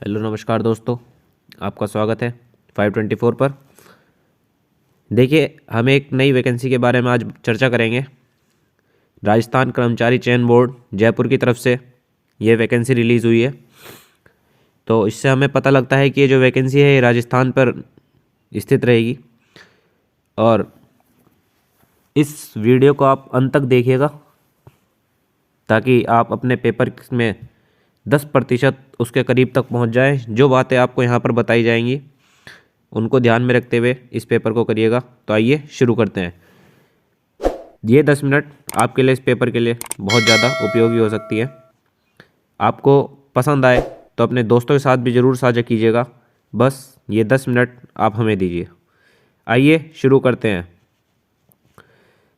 Hello नमस्कार दोस्तों, आपका स्वागत है 524 पर। देखिए, हम एक नई वैकेंसी के बारे में आज चर्चा करेंगे। राजस्थान कर्मचारी चयन बोर्ड जयपुर की तरफ से ये वैकेंसी रिलीज़ हुई है। तो इससे हमें पता लगता है कि ये जो वैकेंसी है ये राजस्थान पर स्थित रहेगी। और इस वीडियो को आप अंत तक देखिएगा ताकि आप अपने पेपर में 10% उसके करीब तक पहुंच जाएं। जो बातें आपको यहाँ पर बताई जाएंगी उनको ध्यान में रखते हुए इस पेपर को करिएगा। तो आइए शुरू करते हैं। ये 10 मिनट आपके लिए, इस पेपर के लिए बहुत ज़्यादा उपयोगी हो सकती है। आपको पसंद आए तो अपने दोस्तों के साथ भी ज़रूर साझा कीजिएगा। बस ये 10 मिनट आप हमें दीजिए। आइए शुरू करते हैं।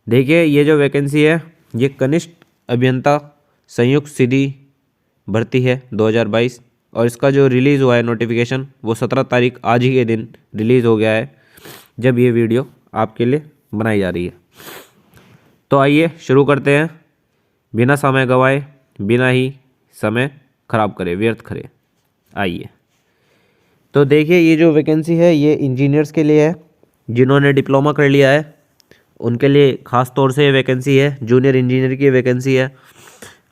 देखिए, ये जो वैकेंसी है ये कनिष्ठ अभियंता संयुक्त सीधी भर्ती है 2022, और इसका जो रिलीज़ हुआ है नोटिफिकेशन वो 17 तारीख आज ही के दिन रिलीज़ हो गया है जब ये वीडियो आपके लिए बनाई जा रही है। तो आइए शुरू करते हैं, बिना समय गंवाए, बिना ही समय खराब करे, व्यर्थ करे। आइए, तो देखिए ये जो वैकेंसी है ये इंजीनियर्स के लिए है। जिन्होंने डिप्लोमा कर लिया है उनके लिए ख़ास तौर से ये वैकेंसी है। जूनियर इंजीनियर की वैकेंसी है।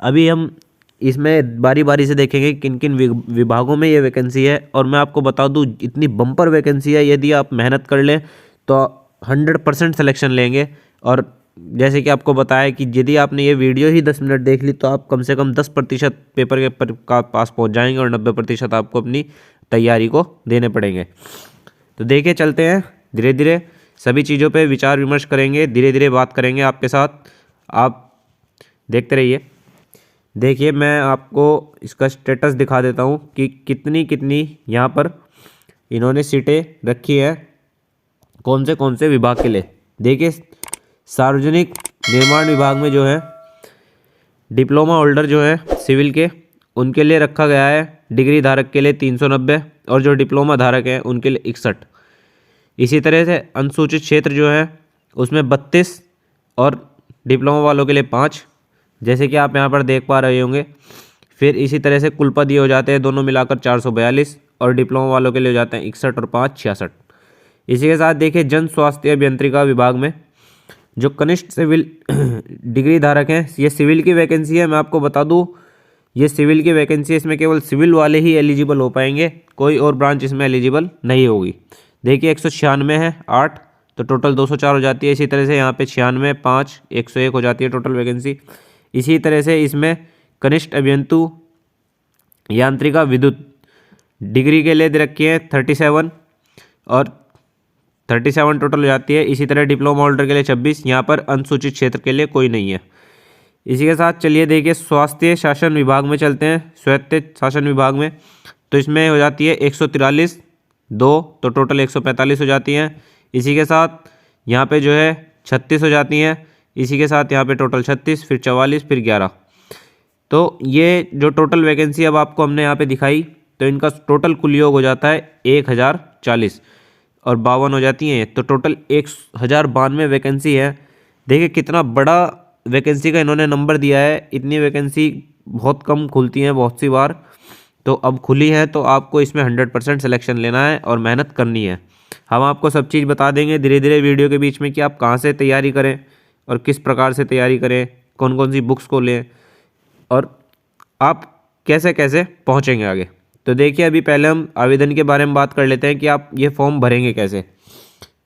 अभी हम इसमें बारी बारी से देखेंगे किन किन विभागों में ये वैकेंसी है। और मैं आपको बता दूं, इतनी बम्पर वैकेंसी है, यदि आप मेहनत कर लें तो 100% सिलेक्शन लेंगे। और जैसे कि आपको बताया कि यदि आपने ये वीडियो ही 10 मिनट देख ली तो आप कम से कम 10% पेपर के का पास पहुंच जाएंगे और 90% आपको अपनी तैयारी को देने पड़ेंगे। तो देखिए, चलते हैं धीरे धीरे, सभी चीज़ों पे विचार विमर्श करेंगे, धीरे धीरे बात करेंगे आपके साथ। आप देखते रहिए। देखिए, मैं आपको इसका स्टेटस दिखा देता हूँ कि कितनी कितनी यहाँ पर इन्होंने सीटें रखी है कौन से विभाग के लिए। देखिए, सार्वजनिक निर्माण विभाग में जो है डिप्लोमा होल्डर जो है सिविल के, उनके लिए रखा गया है डिग्री धारक के लिए 390, और जो डिप्लोमा धारक हैं उनके लिए 61। इसी तरह से अनुसूचित क्षेत्र जो है उसमें 32 और डिप्लोमा वालों के लिए 5, जैसे कि आप यहाँ पर देख पा रहे होंगे। फिर इसी तरह से कुलपति हो जाते हैं दोनों मिलाकर 442, और डिप्लोमा वालों के लिए हो जाते हैं 61 और 5 66। इसी के साथ देखिए, जन स्वास्थ्य अभियंत्रिका विभाग में जो कनिष्ठ सिविल डिग्री धारक हैं, ये सिविल की वैकेंसी है। मैं आपको बता दूँ, ये सिविल की वैकेंसी है। इसमें केवल सिविल वाले ही एलिजिबल हो पाएंगे, कोई और ब्रांच इसमें एलिजिबल नहीं होगी। देखिए, 196 है 8, तो टोटल 204 हो जाती है। इसी तरह से यहाँ पे 96 5 101 हो जाती है टोटल वैकेंसी। इसी तरह से इसमें कनिष्ठ अभियंतु यांत्रिका विद्युत डिग्री के लिए दे रखी है 37, और 37 टोटल हो जाती है। इसी तरह डिप्लोमा होल्डर के लिए 26। यहाँ पर अनुसूचित क्षेत्र के लिए कोई नहीं है। इसी के साथ चलिए देखिए, स्वास्थ्य शासन विभाग में चलते हैं। स्वायत्त शासन विभाग में तो इसमें हो जाती है 143 2, तो टोटल 145 हो जाती हैं। इसी के साथ यहाँ पे जो है 36 हो जाती हैं। इसी के साथ यहाँ पे टोटल 36, फिर 44, फिर 11। तो ये जो टोटल वैकेंसी अब आपको हमने यहाँ पे दिखाई, तो इनका टोटल कुल योग हो जाता है 1040, और 52 हो जाती हैं। तो टोटल 1092 वैकेंसी है। देखिए कितना बड़ा वैकेंसी का इन्होंने नंबर दिया है। इतनी वैकेंसी बहुत कम खुलती हैं बहुत सी बार, तो अब खुली है तो आपको इसमें 100% सिलेक्शन लेना है और मेहनत करनी है। हम आपको सब चीज़ बता देंगे धीरे धीरे वीडियो के बीच में कि आप कहाँ से तैयारी करें और किस प्रकार से तैयारी करें, कौन कौन सी बुक्स को लें, और आप कैसे कैसे पहुँचेंगे आगे। तो देखिए, अभी पहले हम आवेदन के बारे में बात कर लेते हैं कि आप ये फॉर्म भरेंगे कैसे।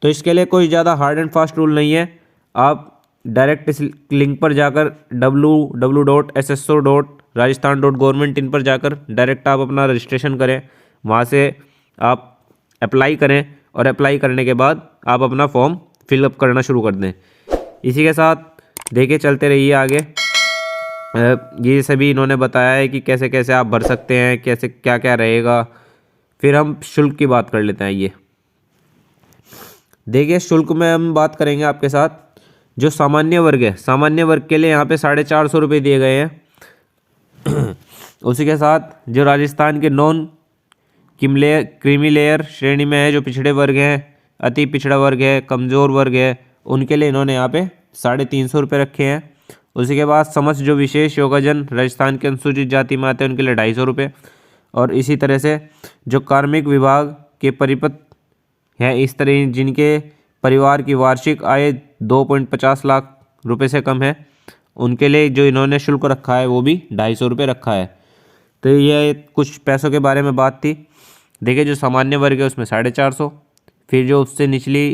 तो इसके लिए कोई ज़्यादा हार्ड एंड फास्ट रूल नहीं है। आप डायरेक्ट इस लिंक पर जाकर www.sso.rajasthan.government इन पर जाकर डायरेक्ट आप अपना रजिस्ट्रेशन करें। वहाँ से आप अप्लाई करें, और अप्लाई करने के बाद आप अपना फॉर्म फिलअप करना शुरू कर दें। इसी के साथ देखिए, चलते रहिए आगे। ये सभी इन्होंने बताया है कि कैसे कैसे आप भर सकते हैं, कैसे क्या क्या रहेगा। फिर हम शुल्क की बात कर लेते हैं। ये देखिए, शुल्क में हम बात करेंगे आपके साथ। जो सामान्य वर्ग है, सामान्य वर्ग के लिए यहाँ पे 450 रुपये दिए गए हैं। उसी के साथ जो राजस्थान के नॉन क्रीमी लेयर श्रेणी में है, जो पिछड़े वर्ग हैं, अति पिछड़ा वर्ग है, कमज़ोर वर्ग है, उनके लिए इन्होंने यहाँ पे 350 रुपये रखे हैं। उसी के बाद समस्त जो विशेष योगजन राजस्थान के अनुसूचित जाति में आते हैं उनके लिए 250 रुपये। और इसी तरह से जो कार्मिक विभाग के परिपत्र हैं, इस तरह जिनके परिवार की वार्षिक आय 2.50 लाख रुपए से कम है, उनके लिए जो इन्होंने शुल्क रखा है वो भी 250 रुपये रखा है। तो ये कुछ पैसों के बारे में बात थी। देखिए जो सामान्य वर्ग है उसमें 450, फिर जो उससे निचली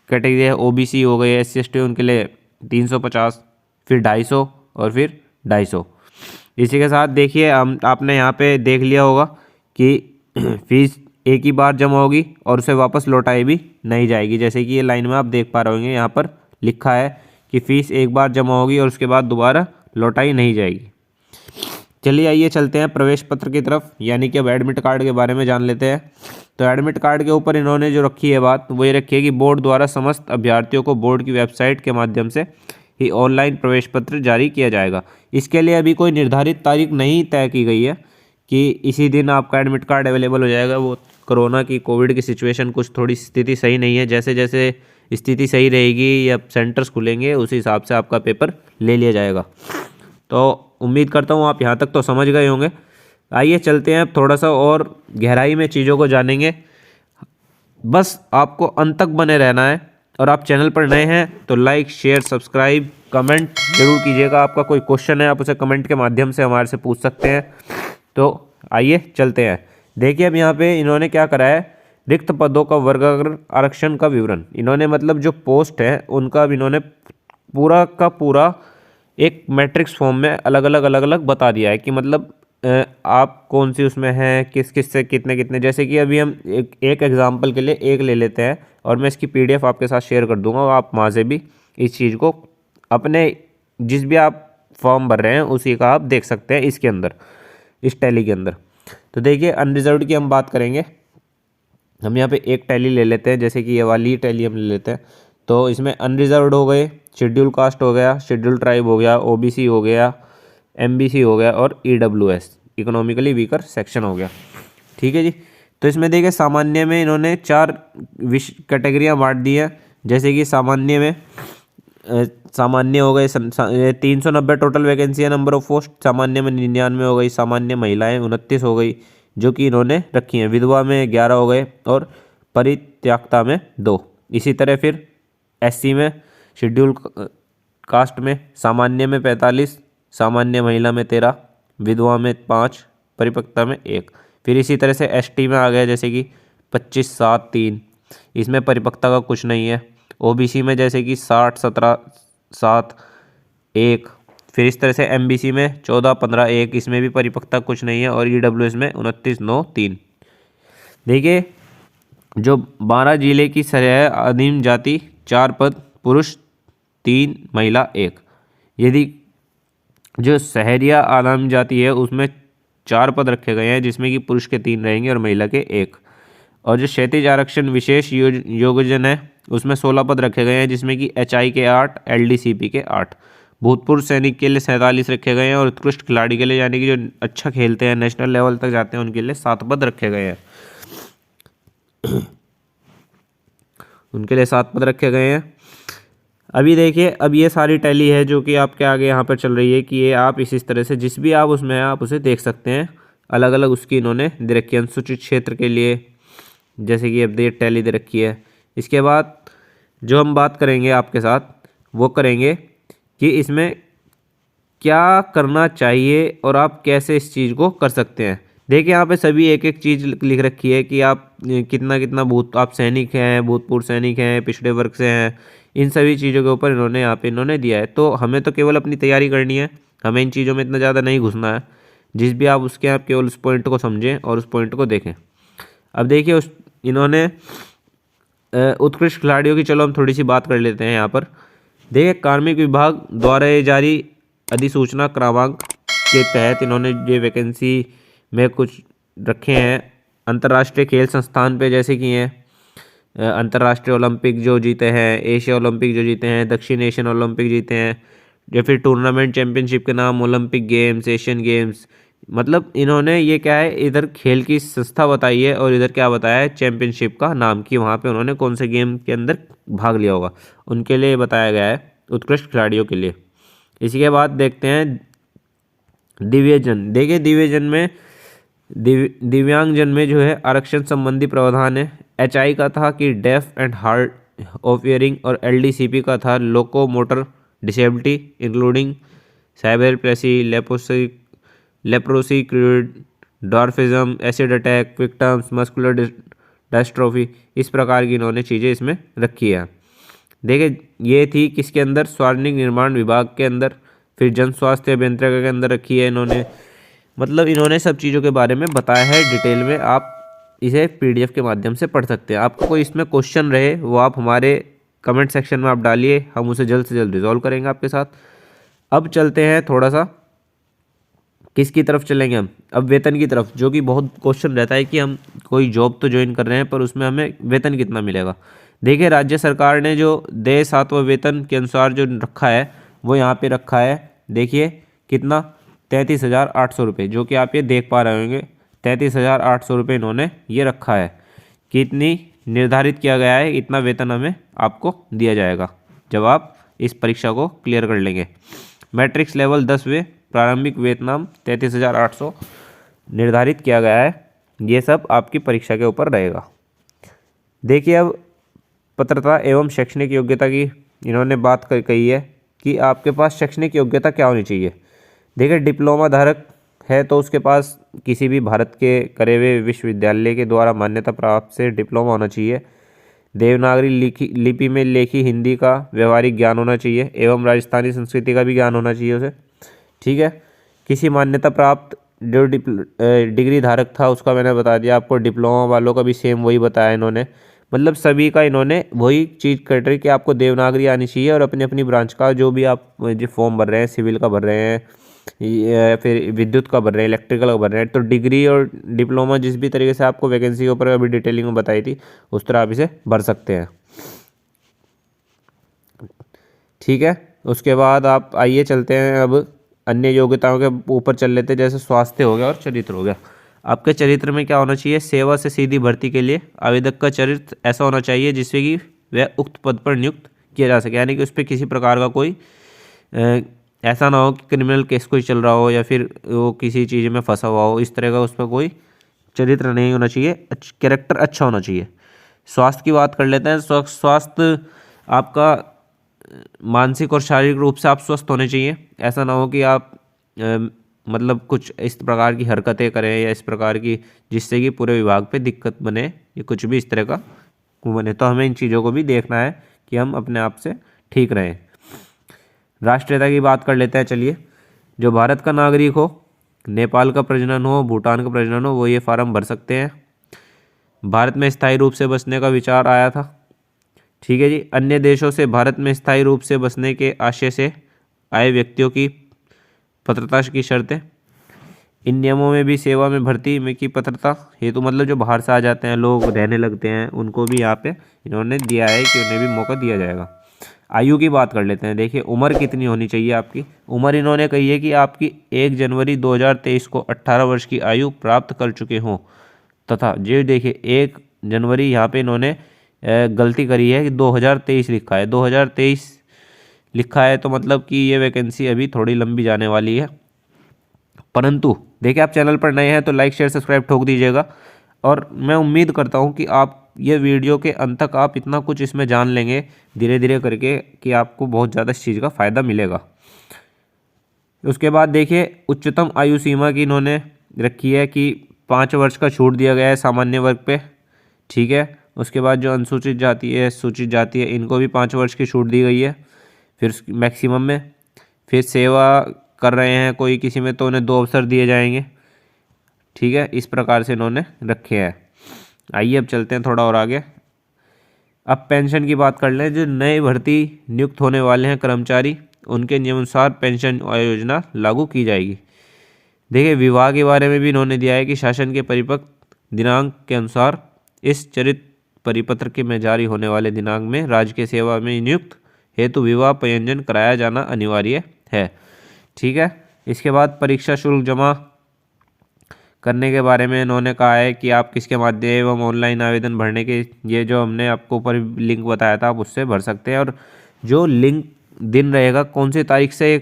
कैटेगरी है ओबीसी हो गई, SC ST, उनके लिए 350, फिर 250 और फिर 250। इसी के साथ देखिए आपने यहाँ पे देख लिया होगा कि फीस एक ही बार जमा होगी और उसे वापस लौटाई भी नहीं जाएगी। जैसे कि ये लाइन में आप देख पा रहे होंगे, यहाँ पर लिखा है कि फ़ीस एक बार जमा होगी और उसके बाद दोबारा लौटाई नहीं जाएगी। चलिए आइए चलते हैं प्रवेश पत्र की तरफ, यानी कि अब एडमिट कार्ड के बारे में जान लेते हैं। तो एडमिट कार्ड के ऊपर इन्होंने जो रखी है बात, वो ये रखी है कि बोर्ड द्वारा समस्त अभ्यर्थियों को बोर्ड की वेबसाइट के माध्यम से ही ऑनलाइन प्रवेश पत्र जारी किया जाएगा। इसके लिए अभी कोई निर्धारित तारीख नहीं तय की गई है कि इसी दिन आपका एडमिट कार्ड अवेलेबल हो जाएगा। वो कोरोना की, कोविड की सिचुएशन कुछ थोड़ी स्थिति सही नहीं है, जैसे जैसे स्थिति सही रहेगी या सेंटर्स खुलेंगे उस हिसाब से आपका पेपर ले लिया जाएगा। तो उम्मीद करता हूँ आप यहाँ तक तो समझ गए होंगे। आइए चलते हैं, अब थोड़ा सा और गहराई में चीज़ों को जानेंगे। बस आपको अंत तक बने रहना है, और आप चैनल पर नए हैं तो लाइक, शेयर, सब्सक्राइब, कमेंट जरूर कीजिएगा। आपका कोई क्वेश्चन है आप उसे कमेंट के माध्यम से हमारे से पूछ सकते हैं। तो आइए चलते हैं। देखिए अब यहाँ पे इन्होंने क्या करा है, रिक्त पदों का वर्गीकरण, आरक्षण का विवरण। इन्होंने मतलब जो पोस्ट है उनका अब इन्होंने पूरा का पूरा एक मैट्रिक्स फॉर्म में अलग अलग बता दिया है कि मतलब आप कौन सी उसमें हैं, किस किस से कितने कितने। जैसे कि अभी हम एक एग्जांपल के लिए एक ले लेते हैं और मैं इसकी PDF आपके साथ शेयर कर दूंगा, और आप वहाँ से भी इस चीज़ को अपने जिस भी आप फॉर्म भर रहे हैं उसी का आप देख सकते हैं इसके अंदर, इस टैली के अंदर। तो देखिए अनरिजर्व्ड की हम बात करेंगे। हम यहाँ पे एक टैली ले लेते हैं, जैसे कि ये वाली टैली हम ले लेते हैं। तो इसमें अनरिजर्व्ड हो गए, शेड्यूल कास्ट हो गया, शेड्यूल ट्राइब हो गया, OBC हो गया, MBC हो गया, और EWS इकोनॉमिकली वीकर सेक्शन हो गया। ठीक है जी। तो इसमें देखिए सामान्य में इन्होंने 4 कैटेगरियाँ बांट दी हैं। जैसे कि सामान्य में सामान्य हो गए 390 टोटल वैकेंसी है, नंबर ऑफ पोस्ट। सामान्य में 99 हो गई, सामान्य महिलाएं 29 हो गई जो कि इन्होंने रखी हैं। विधवा में 11 हो गए और परित्यागता में 2। इसी तरह फिर SC में, शेड्यूल कास्ट में सामान्य में 45, सामान्य महिला में 13, विधवा में 5, परिपक्वता में 1। फिर इसी तरह से ST में आ गया, जैसे कि 25, 7, 3, इसमें परिपक्वता का कुछ नहीं है। OBC में जैसे कि 60, 17, 7, 1। फिर इस तरह से MBC में 14, 15, 1, इसमें भी परिपक्वता कुछ नहीं है। और EWS में 29, 9, 3। देखिए जो 12 जिले की सरह आदिम जाति 4 पद, पुरुष 3, महिला 1। यदि जो शहरिया आदिम जाति है उसमें 4 पद रखे गए हैं, जिसमें कि पुरुष के 3 रहेंगे और महिला के 1। और जो क्षैतिज आरक्षण विशेष योजन है उसमें 16 पद रखे गए हैं, जिसमें कि HI के 8, LDCP के 8। भूतपूर्व सैनिक के लिए 47 रखे गए हैं, और उत्कृष्ट खिलाड़ी के लिए, यानी कि जो अच्छा खेलते हैं, नेशनल लेवल तक जाते हैं, उनके लिए 7 पद रखे गए हैं। उनके लिए 7 पद रखे गए हैं। अभी देखिए अब ये सारी टैली है जो कि आपके आगे यहाँ पर चल रही है कि ये आप इस तरह से जिस भी आप उसमें आप उसे देख सकते हैं। अलग अलग उसकी इन्होंने दे रखी है। अनुसूचित क्षेत्र के लिए जैसे कि अब टैली दे रखी है। इसके बाद जो हम बात करेंगे आपके साथ वो करेंगे कि इसमें क्या करना चाहिए और आप कैसे इस चीज़ को कर सकते हैं। देखिए यहाँ पे सभी एक एक चीज़ लिख रखी है कि आप कितना कितना आप सैनिक हैं, भूतपूर्व सैनिक हैं, पिछड़े वर्ग से हैं, इन सभी चीज़ों के ऊपर इन्होंने दिया है। तो हमें तो केवल अपनी तैयारी करनी है, हमें इन चीज़ों में इतना ज़्यादा नहीं घुसना है। जिस भी आप उसके आप केवल उस पॉइंट को समझें और उस पॉइंट को देखें। अब देखिए इन्होंने उत्कृष्ट खिलाड़ियों की, चलो हम थोड़ी सी बात कर लेते हैं यहाँ पर। देखिए कार्मिक विभाग द्वारा जारी अधिसूचना क्रमांक के तहत इन्होंने ये वैकेंसी में कुछ रखे हैं। अंतर्राष्ट्रीय खेल संस्थान पे जैसे कि हैं अंतर्राष्ट्रीय ओलंपिक जो जीते हैं, एशिया ओलंपिक जो जीते हैं, दक्षिण एशियन ओलंपिक जीते हैं, या फिर टूर्नामेंट चैंपियनशिप के नाम ओलंपिक गेम्स, एशियन गेम्स। मतलब इन्होंने ये क्या है, इधर खेल की संस्था बताई है और इधर क्या बताया है, चैंपियनशिप का नाम, कि वहाँ पे उन्होंने कौन से गेम के अंदर भाग लिया होगा, उनके लिए बताया गया है, उत्कृष्ट खिलाड़ियों के लिए। इसी के बाद देखते हैं दिव्यजन। देखिए दिव्यजन में दिव्यांगजन में जो है आरक्षण संबंधी प्रावधान है। एचआई का था कि deaf and hard of hearing, और एलडीसीपी का था loco motor disability including cerebral palsy, leprosy, cured dwarfism, acid attack victims, muscular dystrophy. इस प्रकार की इन्होंने चीज़ें इसमें रखी है। देखिए ये थी किसके अंदर, सार्वजनिक निर्माण विभाग के अंदर। फिर जन स्वास्थ्य अभियंत्रण के अंदर रखी है इन्होंने। मतलब इन्होंने सब चीज़ों के बारे में बताया है डिटेल में। आप इसे पीडीएफ के माध्यम से पढ़ सकते हैं। आपको कोई इसमें क्वेश्चन रहे वो आप हमारे कमेंट सेक्शन में आप डालिए, हम उसे जल्द से जल्द रिजॉल्व करेंगे आपके साथ। अब चलते हैं थोड़ा सा किसकी तरफ चलेंगे हम, अब वेतन की तरफ, जो कि बहुत क्वेश्चन रहता है कि हम कोई जॉब तो ज्वाइन कर रहे हैं पर उसमें हमें वेतन कितना मिलेगा। देखिए राज्य सरकार ने जो देय सातवां वेतन के अनुसार जो रखा है वो यहाँ पे रखा है। देखिए कितना, 33,800 रुपये, जो कि आप ये देख पा रहे होंगे 33,800 रुपये इन्होंने ये रखा है। कितनी निर्धारित किया गया है, इतना वेतन हमें आपको दिया जाएगा जब आप इस परीक्षा को क्लियर कर लेंगे। मैट्रिक्स लेवल 10वें, प्रारंभिक वेतन 33,800 निर्धारित किया गया है। ये सब आपकी परीक्षा के ऊपर रहेगा। देखिए अब पात्रता एवं शैक्षणिक योग्यता की इन्होंने बात कही है कि आपके पास शैक्षणिक योग्यता क्या होनी चाहिए। देखिए डिप्लोमा धारक है तो उसके पास किसी भी भारत के करे हुए विश्वविद्यालय के द्वारा मान्यता प्राप्त से डिप्लोमा होना चाहिए। देवनागरी लिपि में लिखी हिंदी का व्यवहारिक ज्ञान होना चाहिए एवं राजस्थानी संस्कृति का भी ज्ञान होना चाहिए उसे। ठीक है, किसी मान्यता प्राप्त जो डिग्री धारक था उसका मैंने बता दिया आपको। डिप्लोमा वालों का भी सेम वही बताया इन्होंने। मतलब सभी का इन्होंने वही चीज़ कर रही कि आपको देवनागरी आनी चाहिए और अपनी अपनी ब्रांच का जो भी आप जो फॉर्म भर रहे हैं, सिविल का भर रहे हैं या फिर विद्युत का भर रहे हैं, इलेक्ट्रिकल का भर रहे हैं, तो डिग्री और डिप्लोमा जिस भी तरीके से आपको वैकेंसी के ऊपर अभी डिटेलिंग में बताई थी उस तरह आप इसे भर सकते हैं। ठीक है, उसके बाद आप आइए चलते हैं अब अन्य योग्यताओं के ऊपर चल लेते हैं। जैसे स्वास्थ्य हो गया और चरित्र हो गया। आपके चरित्र में क्या होना चाहिए, सेवा से सीधी भर्ती के लिए आवेदक का चरित्र ऐसा होना चाहिए जिससे कि वह उक्त पद पर नियुक्त किया जा सके। यानी कि उस पर किसी प्रकार का कोई ऐसा ना हो कि क्रिमिनल केस कोई चल रहा हो या फिर वो किसी चीज़ में फंसा हुआ हो, इस तरह का उस पर कोई चरित्र नहीं होना चाहिए। कैरेक्टर अच्छा होना चाहिए। स्वास्थ्य की बात कर लेते हैं। स्वास्थ्य आपका मानसिक और शारीरिक रूप से आप स्वस्थ होने चाहिए। ऐसा ना हो कि आप मतलब कुछ इस प्रकार की हरकतें करें या इस प्रकार की जिससे कि पूरे विभाग पे दिक्कत बने या कुछ भी इस तरह का बने। तो हमें इन चीज़ों को भी देखना है कि हम अपने आप से ठीक रहें। राष्ट्रीयता की बात कर लेते हैं। चलिए, जो भारत का नागरिक हो, नेपाल का प्रजनन हो, भूटान का प्रजनन हो, वो ये फार्म भर सकते हैं। भारत में स्थायी रूप से बसने का विचार आया था। ठीक है जी। अन्य देशों से भारत में स्थायी रूप से बसने के आशय से आए व्यक्तियों की पात्रता की शर्तें। इन नियमों में भी सेवा में भर्ती में की पात्रता हेतु मतलब जो बाहर से आ जाते हैं लोग रहने लगते हैं उनको भी यहाँ पे इन्होंने दिया है कि उन्हें भी मौका दिया जाएगा। आयु की बात कर लेते हैं। देखिए उम्र कितनी होनी चाहिए आपकी। उम्र इन्होंने कही है कि आपकी 1 जनवरी 2023 को 18 वर्ष की आयु प्राप्त कर चुके हों तथा ये देखिए 1 जनवरी यहाँ पे इन्होंने गलती करी है कि 2023 लिखा है। 2023 लिखा है तो मतलब कि ये वैकेंसी अभी थोड़ी लंबी जाने वाली है। परंतु देखिए आप चैनल पर नए हैं तो लाइक शेयर सब्सक्राइब ठोक दीजिएगा। और मैं उम्मीद करता हूँ कि आप ये वीडियो के अंत तक आप इतना कुछ इसमें जान लेंगे धीरे धीरे करके कि आपको बहुत ज़्यादा इस चीज़ का फ़ायदा मिलेगा। उसके बाद देखिए उच्चतम आयु सीमा की इन्होंने रखी है कि 5 वर्ष का छूट दिया गया है सामान्य वर्ग पे। ठीक है, उसके बाद जो अनुसूचित जाति है, सूचित जाति है, इनको भी 5 वर्ष की छूट दी गई है। फिर मैक्सिमम में फिर सेवा कर रहे हैं कोई किसी में तो उन्हें 2 अवसर दिए जाएंगे। ठीक है, इस प्रकार से इन्होंने रखे हैं। आइए अब चलते हैं थोड़ा और आगे। अब पेंशन की बात कर लें। जो नए भर्ती नियुक्त होने वाले हैं कर्मचारी उनके नियमानुसार पेंशन योजना लागू की जाएगी। देखिए विवाह के बारे में भी इन्होंने दिया है कि शासन के परिपक्व दिनांक के अनुसार इस चरित परिपत्र के में जारी होने वाले दिनांक में राजकीय सेवा में नियुक्त हेतु विवाह पंजीयन कराया जाना अनिवार्य है। ठीक है, इसके बाद परीक्षा शुल्क जमा करने के बारे में इन्होंने कहा है कि आप किसके माध्यम एवं ऑनलाइन आवेदन भरने के ये जो हमने आपको ऊपर लिंक बताया था आप उससे भर सकते हैं। और जो लिंक दिन रहेगा, कौन सी तारीख से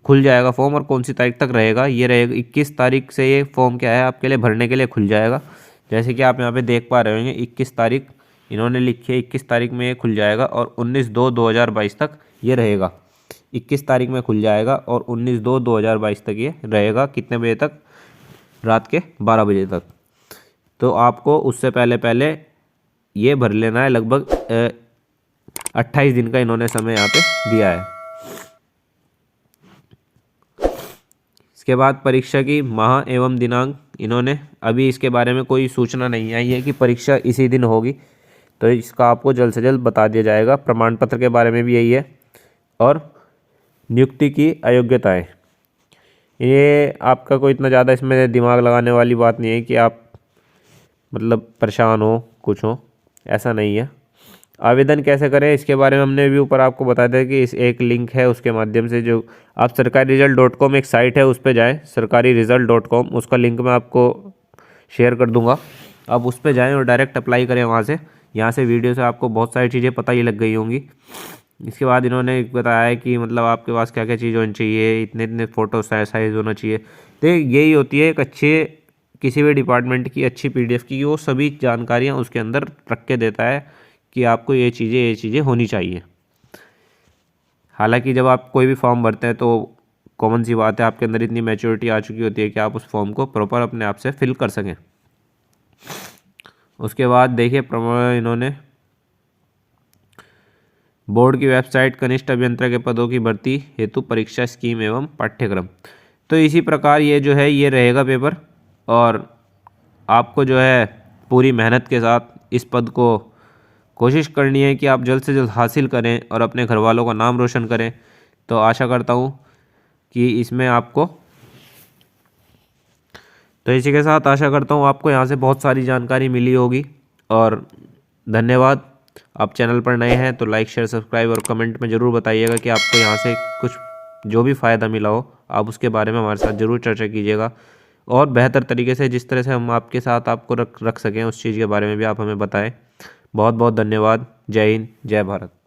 खुल जाएगा फॉर्म और कौन सी तारीख तक रहेगा, ये रहेगा 21 तारीख से ये फॉर्म क्या है आपके लिए भरने के लिए खुल जाएगा। जैसे कि आप यहाँ पे देख पा रहे होंगे 21 तारीख इन्होंने लिखी है, 21 तारीख में ये खुल जाएगा और 19/2/2022 तक ये रहेगा। 21 तारीख में खुल जाएगा और 19/2/2022 तक ये रहेगा। कितने बजे तक? रात के 12 बजे तक। तो आपको उससे पहले पहले ये भर लेना है। लगभग 28 दिन का इन्होंने समय यहाँ पे दिया है। इसके बाद परीक्षा की माह एवं दिनांक, इन्होंने अभी इसके बारे में कोई सूचना नहीं आई है कि परीक्षा इसी दिन होगी, तो इसका आपको जल्द से जल्द बता दिया जाएगा। प्रमाण पत्र के बारे में भी यही है। और नियुक्ति की अयोग्यताएं, ये आपका कोई इतना ज़्यादा इसमें दिमाग लगाने वाली बात नहीं है कि आप मतलब परेशान हो कुछ हो, ऐसा नहीं है। आवेदन कैसे करें इसके बारे में हमने भी ऊपर आपको बता दिया कि इस एक लिंक है, उसके माध्यम से जो आप sarkariresult.com एक साइट है उस पर जाएँ, sarkariresult.com, उसका लिंक मैं आपको शेयर कर दूंगा। आप उस पर जाएँ और डायरेक्ट अप्लाई करें वहाँ से। यहाँ से वीडियो से आपको बहुत सारी चीज़ें पता ही लग गई होंगी। इसके बाद इन्होंने बताया है कि मतलब आपके पास क्या क्या चीज़ होनी चाहिए, इतने इतने फ़ोटो साइज़ होना चाहिए। तो यही होती है एक अच्छे किसी भी डिपार्टमेंट की अच्छी PDF की, वो सभी जानकारियाँ उसके अंदर रख के देता है कि आपको ये चीज़ें होनी चाहिए। हालांकि जब आप कोई भी फॉर्म भरते हैं तो कॉमन सी बात है, आपके अंदर इतनी मैच्योरिटी आ चुकी होती है कि आप उस फॉर्म को प्रॉपर अपने आप से फिल कर सकें। उसके बाद देखिए इन्होंने बोर्ड की वेबसाइट कनिष्ठ अभियंता के पदों की भर्ती हेतु परीक्षा स्कीम एवं पाठ्यक्रम। तो इसी प्रकार ये जो है ये रहेगा पेपर, और आपको जो है पूरी मेहनत के साथ इस पद को कोशिश करनी है कि आप जल्द से जल्द हासिल करें और अपने घर वालों का नाम रोशन करें। तो आशा करता हूँ कि इसमें आपको, तो इसी के साथ आशा करता हूँ आपको यहाँ से बहुत सारी जानकारी मिली होगी। और धन्यवाद। आप चैनल पर नए हैं तो लाइक शेयर सब्सक्राइब और कमेंट में ज़रूर बताइएगा कि आपको यहाँ से कुछ जो भी फ़ायदा मिला हो, आप उसके बारे में हमारे साथ ज़रूर चर्चा कीजिएगा। और बेहतर तरीके से जिस तरह से हम आपके साथ आपको रख सकें उस चीज़ के बारे में भी आप हमें बताएं। बहुत बहुत धन्यवाद। जय हिंद, जय भारत।